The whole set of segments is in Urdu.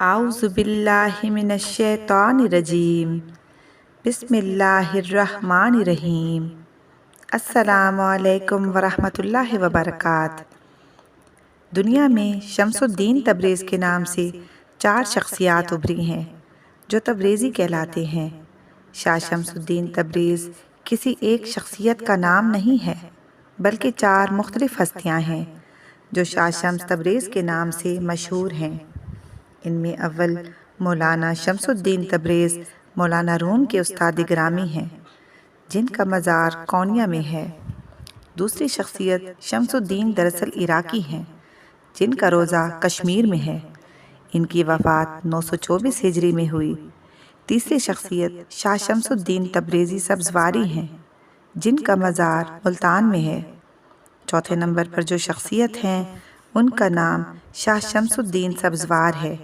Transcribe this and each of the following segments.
اعوذ باللہ من الشیطان الرجیم بسم اللہ الرحمن الرحیم۔ السلام علیکم ورحمۃ اللہ وبرکاتہ۔ دنیا میں شمس الدین تبریز کے نام سے 4 شخصیات ابھری ہیں جو تبریزی کہلاتے ہیں۔ شاہ شمس الدین تبریز کسی ایک شخصیت کا نام نہیں ہے بلکہ 4 مختلف ہستیاں ہیں جو شاہ شمس تبریز کے نام سے مشہور ہیں۔ ان میں اول مولانا شمس الدین تبریز مولانا روم کے استاد گرامی ہیں جن کا مزار کونیا میں ہے۔ دوسری شخصیت شمس الدین دراصل عراقی ہیں جن کا روضہ کشمیر میں ہے۔ ان کی وفات 924 ہجری میں ہوئی۔ تیسری شخصیت شاہ شمس الدین تبریزی سبزواری ہیں جن کا مزار ملتان میں ہے۔ چوتھے نمبر پر جو شخصیت ہیں ان کا نام شاہ شمس الدین سبزوار ہے۔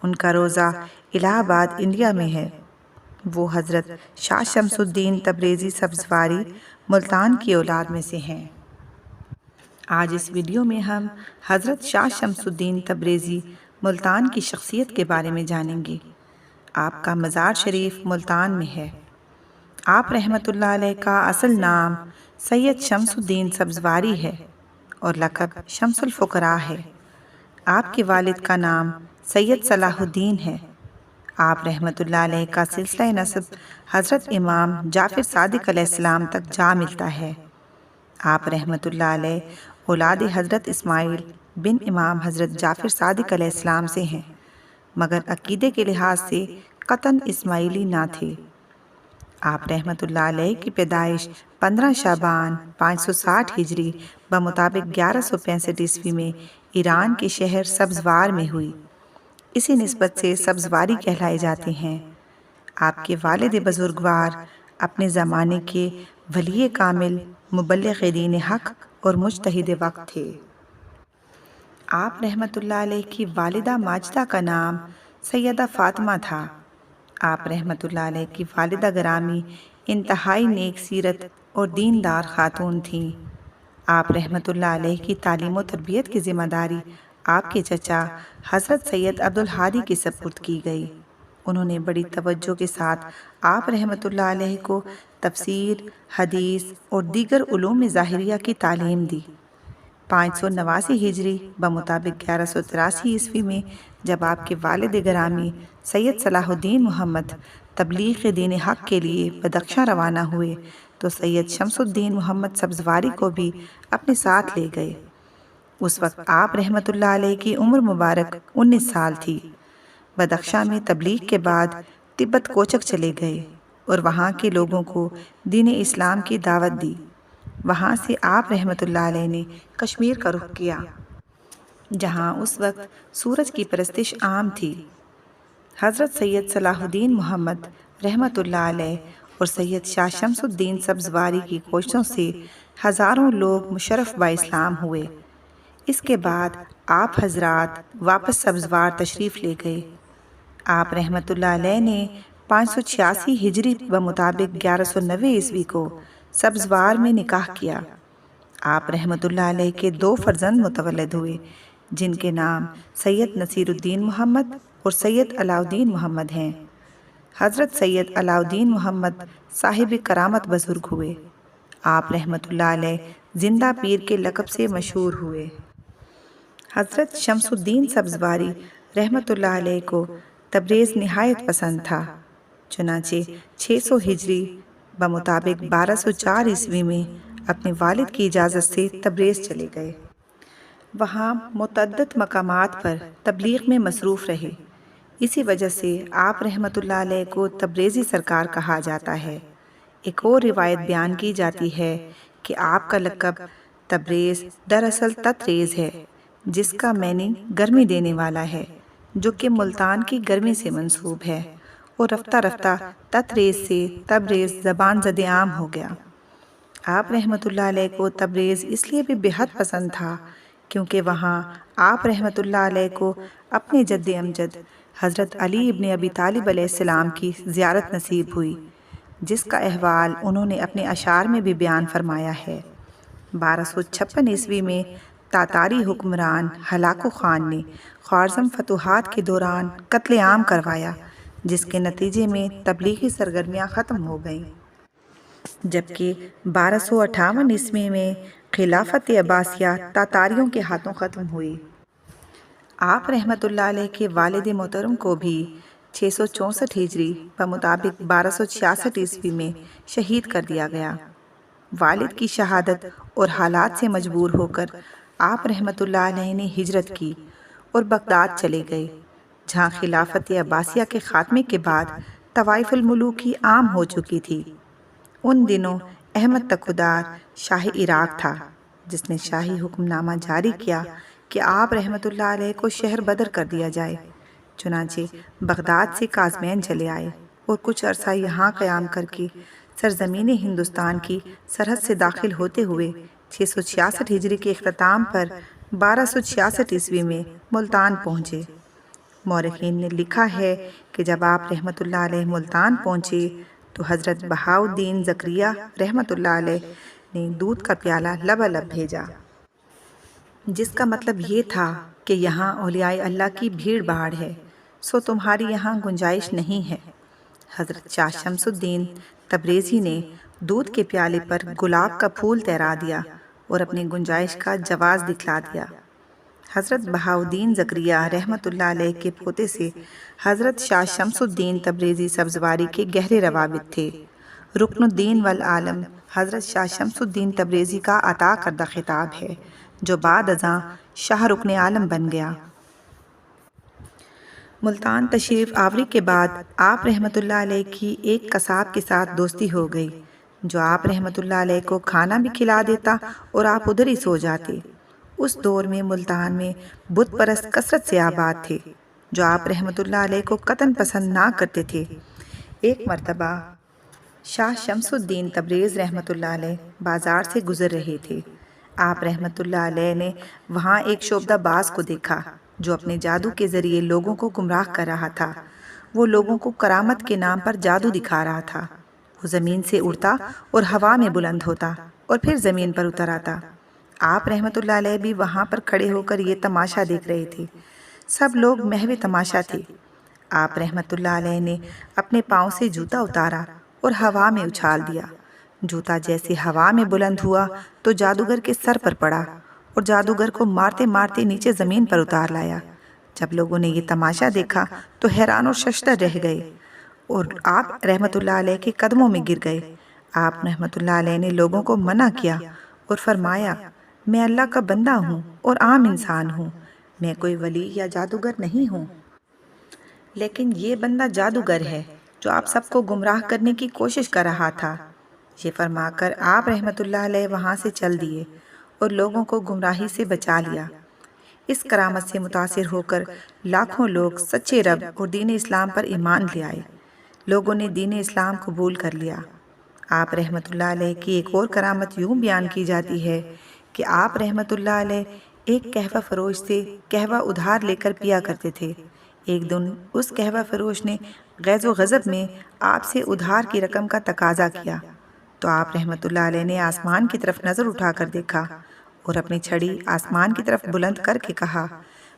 ان کا روضہ الہ آباد انڈیا میں ہے۔ وہ حضرت شاہ شمس الدین تبریزی سبزواری ملتان کی اولاد میں سے ہیں۔ آج اس ویڈیو میں ہم حضرت شاہ شمس الدین تبریزی ملتان کی شخصیت کے بارے میں جانیں گے۔ آپ کا مزار شریف ملتان میں ہے۔ آپ رحمۃ اللہ علیہ کا اصل نام سید شمس الدین سبزواری ہے اور لقب شمس الفقراء ہے۔ آپ کے والد کا نام سید صلاح الدین ہے۔ آپ رحمۃ اللہ علیہ کا سلسلہ نسب حضرت امام جعفر صادق علیہ السلام تک جا ملتا ہے۔ آپ رحمۃ اللہ علیہ اولاد حضرت اسماعیل بن امام حضرت جعفر صادق علیہ السلام سے ہیں مگر عقیدے کے لحاظ سے قطعاً اسماعیلی نہ تھے۔ آپ رحمۃ اللہ علیہ کی پیدائش 15 شعبان 560 ہجری بمطابق 1165 عیسوی میں ایران کے شہر سبزوار میں ہوئی۔ اسی نسبت سے سبزواری کہلائے جاتے ہیں۔ آپ کے والد بزرگوار اپنے زمانے کے ولی کامل، مبلغ دین حق اور مجتہد وقت تھے۔ آپ رحمۃ اللہ علیہ کی والدہ ماجدہ کا نام سیدہ فاطمہ تھا۔ آپ رحمۃ اللہ علیہ کی والدہ گرامی انتہائی نیک سیرت اور دیندار خاتون تھیں۔ آپ رحمۃ اللہ علیہ کی تعلیم و تربیت کی ذمہ داری آپ کے چچا حضرت سید عبدالہادی کے سپرد کی گئی۔ انہوں نے بڑی توجہ کے ساتھ آپ رحمۃ اللہ علیہ کو تفسیر، حدیث اور دیگر علوم ظاہریہ کی تعلیم دی۔ 589 ہجری بمطابق 1183 عیسوی میں جب آپ کے والد گرامی سید صلاح الدین محمد تبلیغ دین حق کے لیے بدخشاں روانہ ہوئے تو سید شمس الدین محمد سبزواری کو بھی اپنے ساتھ لے گئے۔ اس وقت آپ رحمۃ اللہ علیہ کی عمر مبارک 19 سال تھی۔ بدخشاں میں تبلیغ کے بعد تبت کوچک چلے گئے اور وہاں کے لوگوں کو دین اسلام کی دعوت دی۔ وہاں سے آپ رحمۃ اللہ علیہ نے کشمیر کا رخ کیا جہاں اس وقت سورج کی پرستش عام تھی۔ حضرت سید صلاح الدین محمد رحمۃ اللہ علیہ اور سید شاہ شمس الدین سبزواری کی کوششوں سے ہزاروں لوگ مشرف با اسلام ہوئے۔ اس کے بعد آپ حضرات واپس سبزوار تشریف لے گئے۔ آپ رحمۃ اللہ علیہ نے 586 ہجری بمطابق 1190 عیسوی کو سبزوار میں نکاح کیا۔ آپ رحمۃ اللہ علیہ کے 2 فرزند متولد ہوئے جن کے نام سید نصیر الدین محمد اور سید علاء الدین محمد ہیں۔ حضرت سید علاء الدین محمد صاحب کرامت بزرگ ہوئے۔ آپ رحمۃ اللہ علیہ زندہ پیر کے لقب سے مشہور ہوئے۔ حضرت شمس الدین سبزواری رحمۃ اللہ علیہ کو تبریز نہایت پسند تھا، چنانچہ 600 ہجری بمطابق 1204 عیسوی میں اپنے والد کی اجازت سے تبریز چلے گئے۔ وہاں متعدد مقامات پر تبلیغ میں مصروف رہے۔ اسی وجہ سے آپ رحمۃ اللہ علیہ کو تبریزی سرکار کہا جاتا ہے۔ ایک اور روایت بیان کی جاتی ہے کہ آپ کا لقب تبریز دراصل تتریز ہے جس کا معنی گرمی دینے والا ہے، جو کہ ملتان کی گرمی سے منسوب ہے اور رفتہ رفتہ تتریز سے تبریز زبان زد عام ہو گیا۔ آپ رحمۃ اللہ علیہ کو تبریز اس لیے بھی بہت پسند تھا کیونکہ وہاں آپ رحمۃ اللہ علیہ کو اپنے جد امجد حضرت علی ابن ابی طالب علیہ السلام کی زیارت نصیب ہوئی، جس کا احوال انہوں نے اپنے اشعار میں بھی بیان فرمایا ہے۔ 1256 عیسوی میں تاتاری حکمران ہلاکو خان نے خوارزم فتوحات کے دوران قتل عام کروایا، جس کے نتیجے میں تبلیغی سرگرمیاں ختم ہو گئیں، جبکہ 1258 میں خلافت عباسیہ تاتاریوں کے ہاتھوں ختم ہوئی۔ آپ رحمۃ اللہ علیہ کے والد محترم کو بھی 664 ہجری بمطابق 1266 میں شہید کر دیا گیا۔ والد کی شہادت اور حالات سے مجبور ہو کر آپ رحمۃ اللہ علیہ نے ہجرت کی اور بغداد چلے گئے، جہاں خلافت عباسیہ کے خاتمے کے بعد طوائف الملوکی عام ہو چکی تھی۔ ان دنوں احمد تکودار شاہ عراق تھا، جس نے شاہی حکم نامہ جاری کیا کہ آپ رحمۃ اللہ علیہ کو شہر بدر کر دیا جائے۔ چنانچہ بغداد سے قازوین چلے آئے اور کچھ عرصہ یہاں قیام کر کے سرزمین ہندوستان کی سرحد سے داخل ہوتے ہوئے 666 ہجری کے اختتام پر 1266 میں ملتان پہنچے۔ مورخین نے لکھا ہے کہ جب آپ رحمۃ اللہ علیہ ملتان پہنچے تو حضرت بہاؤالدین زکریا رحمۃ اللہ علیہ نے دودھ کا پیالہ لبالب بھیجا، جس کا مطلب یہ تھا کہ یہاں اولیاء اللہ کی بھیڑ بھاڑ ہے، سو تمہاری یہاں گنجائش نہیں ہے۔ حضرت شاہ شمس الدین تبریزی نے دودھ کے پیالے پر گلاب کا پھول تیرا دیا اور اپنی گنجائش کا جواز دکھلا دیا۔ حضرت بہاؤالدین زکریا رحمۃ اللہ علیہ کے پوتے سے حضرت شاہ شمس الدین تبریزی سبزواری کے گہرے روابط تھے۔ رکن الدین والعالم حضرت شاہ شمس الدین تبریزی کا عطا کردہ خطاب ہے، جو بعد ازاں شاہ رکن عالم بن گیا۔ ملتان تشریف آوری کے بعد آپ رحمۃ اللہ علیہ کی ایک قصاب کے ساتھ دوستی ہو گئی، جو آپ رحمۃ اللہ علیہ کو کھانا بھی کھلا دیتا اور آپ ادھر ہی سو جاتے۔ اس دور میں ملتان میں بت پرست کثرت سے آباد تھے، جو آپ رحمۃ اللہ علیہ کو قطعاً پسند نہ کرتے تھے۔ ایک مرتبہ شاہ شمس الدین تبریز رحمۃ اللہ علیہ بازار سے گزر رہے تھے۔ آپ رحمۃ اللہ علیہ نے وہاں ایک شعبدہ باز کو دیکھا، جو اپنے جادو کے ذریعے لوگوں کو گمراہ کر رہا تھا۔ وہ لوگوں کو کرامت کے نام پر جادو دکھا رہا تھا۔ وہ زمین سے اڑتا اور ہوا میں بلند ہوتا اور پھر زمین پر اتر آتا۔ آپ رحمۃ اللہ علیہ بھی وہاں پر کھڑے ہو کر یہ تماشا دیکھ رہے تھے۔ سب لوگ محو تماشا تھے۔ آپ رحمۃ اللہ علیہ نے اپنے پاؤں سے جوتا اتارا اور ہوا میں اچھال دیا۔ جوتا جیسے ہوا میں بلند ہوا تو جادوگر کے سر پر پڑا اور جادوگر کو مارتے مارتے نیچے زمین پر اتار لایا۔ جب لوگوں نے یہ تماشا دیکھا تو حیران اور ششدر رہ گئے اور آپ رحمۃ اللہ علیہ کے قدموں میں گر گئے۔ آپ رحمۃ اللہ علیہ نے لوگوں کو منع کیا اور فرمایا، میں اللہ کا بندہ ہوں اور عام انسان ہوں، میں کوئی ولی یا جادوگر نہیں ہوں، لیکن یہ بندہ جادوگر ہے جو آپ سب کو گمراہ کرنے کی کوشش کر رہا تھا۔ یہ فرما کر آپ رحمۃ اللہ علیہ وہاں سے چل دیے اور لوگوں کو گمراہی سے بچا لیا۔ اس کرامت سے متاثر ہو کر لاکھوں لوگ سچے رب اور دین اسلام پر ایمان لے آئے۔ لوگوں نے دین اسلام قبول کر لیا۔ آپ رحمۃ اللہ علیہ کی ایک اور کرامت یوں بیان کی جاتی ہے کہ آپ رحمۃ اللہ علیہ ایک قہوہ فروش سے قہوہ ادھار لے کر پیا کرتے تھے۔ ایک دن اس قہوہ فروش نے غیظ و غضب میں آپ سے ادھار کی رقم کا تقاضا کیا، تو آپ رحمۃ اللہ علیہ نے آسمان کی طرف نظر اٹھا کر دیکھا اور اپنی چھڑی آسمان کی طرف بلند کر کے کہا،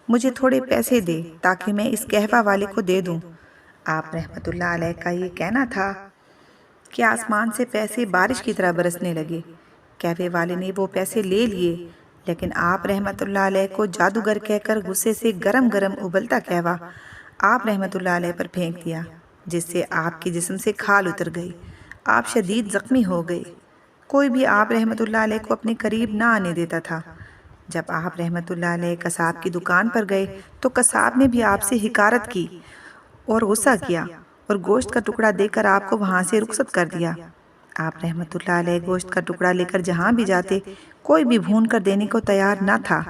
مجھے تھوڑے پیسے دے تاکہ میں اس قہوہ والے کو دے دوں۔ آپ رحمۃ اللہ علیہ کا یہ کہنا تھا کہ آسمان سے پیسے بارش کی طرح برسنے لگے۔ قہوے والے نے وہ پیسے لے لیے، لیکن آپ رحمۃ اللہ علیہ کو جادوگر کہہ کر غصے سے گرم گرم ابلتا قہوہ آپ رحمۃ اللہ علیہ پر پھینک دیا، جس سے آپ کے جسم سے کھال اتر گئی۔ آپ شدید زخمی ہو گئے۔ کوئی بھی آپ رحمۃ اللہ علیہ کو اپنے قریب نہ آنے دیتا تھا۔ جب آپ رحمۃ اللہ علیہ قصاب کی دکان پر گئے تو قصاب نے بھی آپ سے حقارت کی اور غصہ کیا اور گوشت کا ٹکڑا دے کر آپ کو وہاں سے رخصت کر دیا۔ آپ رحمۃ اللہ علیہ گوشت کا ٹکڑا لے کر جہاں بھی جاتے کوئی بھی بھون کر دینے کو تیار نہ تھا،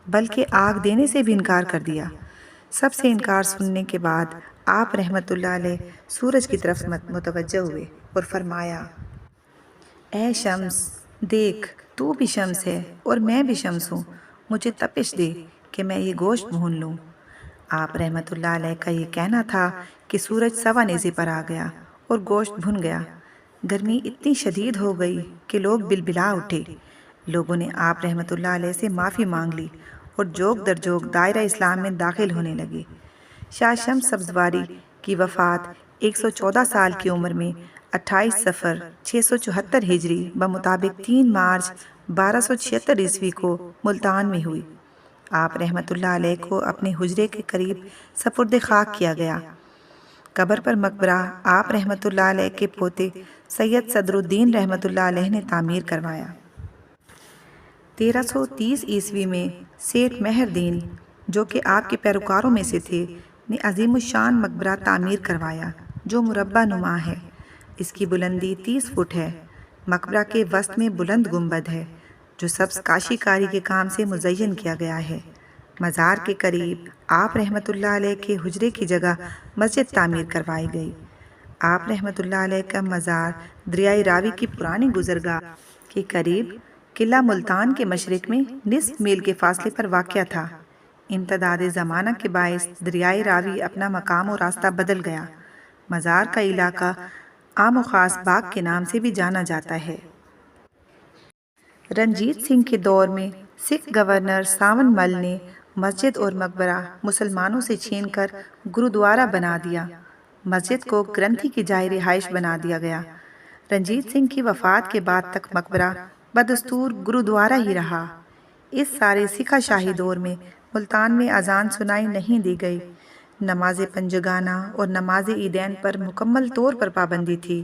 بلکہ آگ دینے سے بھی انکار کر دیا۔ سب سے انکار سننے کے بعد آپ رحمۃ اللہ علیہ سورج کی طرف متوجہ ہوئے اور فرمایا، اے شمس، دیکھ تو بھی شمس ہے اور میں بھی شمس ہوں، مجھے تپش دے کہ میں یہ گوشت بھون لوں۔ آپ رحمۃ اللہ علیہ کا یہ کہنا تھا کہ سورج سوا نیزے پر آ گیا اور گوشت بھن گیا۔ گرمی اتنی شدید ہو گئی کہ لوگ بلبلا اٹھے۔ لوگوں نے آپ رحمۃ اللہ علیہ سے معافی مانگ لی اور جوگ در جوگ دائرہ اسلام میں داخل ہونے لگے۔ شاہ شمس سبزواری کی وفات 114 سال کی عمر میں 28 صفر 674 ہجری بمطابق 3 مارچ 1276 عیسوی کو ملتان میں ہوئی۔ آپ رحمۃ اللہ علیہ کو اپنے حجرے کے قریب سپرد خاک کیا گیا۔ قبر پر مقبرہ آپ رحمۃ اللہ علیہ کے پوتے سید صدر الدین رحمۃ اللہ علیہ نے تعمیر کروایا۔ 1330 عیسوی میں سیٹھ مہر دین، جو کہ آپ کے پیروکاروں میں سے تھے، نے عظیم الشان مقبرہ تعمیر کروایا جو مربع نما ہے۔ اس کی بلندی 30 فٹ ہے۔ مقبرہ کے وسط میں بلند گنبد ہے جو سبز کاشی کاری کے کام سے مزین کیا گیا ہے۔ مزار کے قریب آپ رحمۃ اللہ علیہ کے حجرے کی جگہ مسجد تعمیر کروائی گئی۔ آپ رحمۃ اللہ علیہ کا مزار دریائے راوی کی پرانی گزرگاہ کے قریب قلعہ ملتان کے مشرق میں نصف میل کے فاصلے پر واقع تھا۔ امتداد زمانہ کے باعث دریائے راوی اپنا مقام و راستہ بدل گیا۔ مزار کا علاقہ عام و خاص باغ کے نام سے بھی جانا جاتا ہے۔ رنجیت سنگھ کے دور میں سکھ گورنر ساون مل نے مسجد اور مقبرہ مسلمانوں سے چھین کر گرودوارہ بنا دیا۔ مسجد کو گرنتھی کی جائے رہائش بنا دیا گیا۔ رنجیت سنگھ کی وفات کے بعد تک مقبرہ بدستور گرودوارہ ہی رہا۔ اس سارے سکھا شاہی دور میں ملتان میں اذان سنائی نہیں دی گئی۔ نماز پنجگانہ اور نماز عیدین پر مکمل طور پر پابندی تھی۔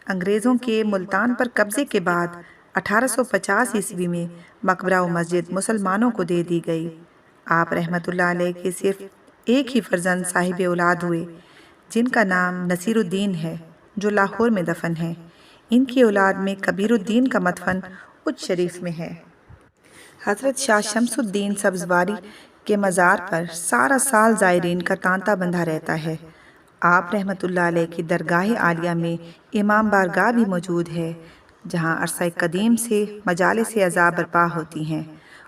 انگریزوں کے ملتان پر قبضے کے بعد 1850 عیسوی میں مقبرہ و مسجد مسلمانوں کو دے دی گئی۔ آپ رحمۃ اللہ علیہ کے صرف ایک ہی فرزند صاحب اولاد ہوئے جن کا نام نصیر الدین ہے، جو لاہور میں دفن ہے۔ ان کی اولاد میں کبیر الدین کا مدفن اچ شریف میں ہے۔ حضرت شاہ شمس الدین سبزواری کے مزار پر سارا سال زائرین کا تانتا بندھا رہتا ہے۔ آپ رحمۃ اللہ علیہ کی درگاہ عالیہ میں امام بارگاہ بھی موجود ہے، جہاں عرصہ قدیم سے مجالس عزا برپا ہوتی ہیں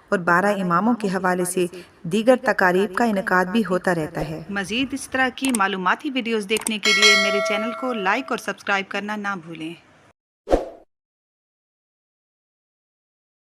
اور 12 اماموں کے حوالے سے دیگر تقاریب کا انعقاد بھی ہوتا رہتا ہے۔ مزید اس طرح کی معلوماتی ویڈیوز دیکھنے کے لیے میرے چینل کو لائک اور سبسکرائب کرنا نہ بھولیں۔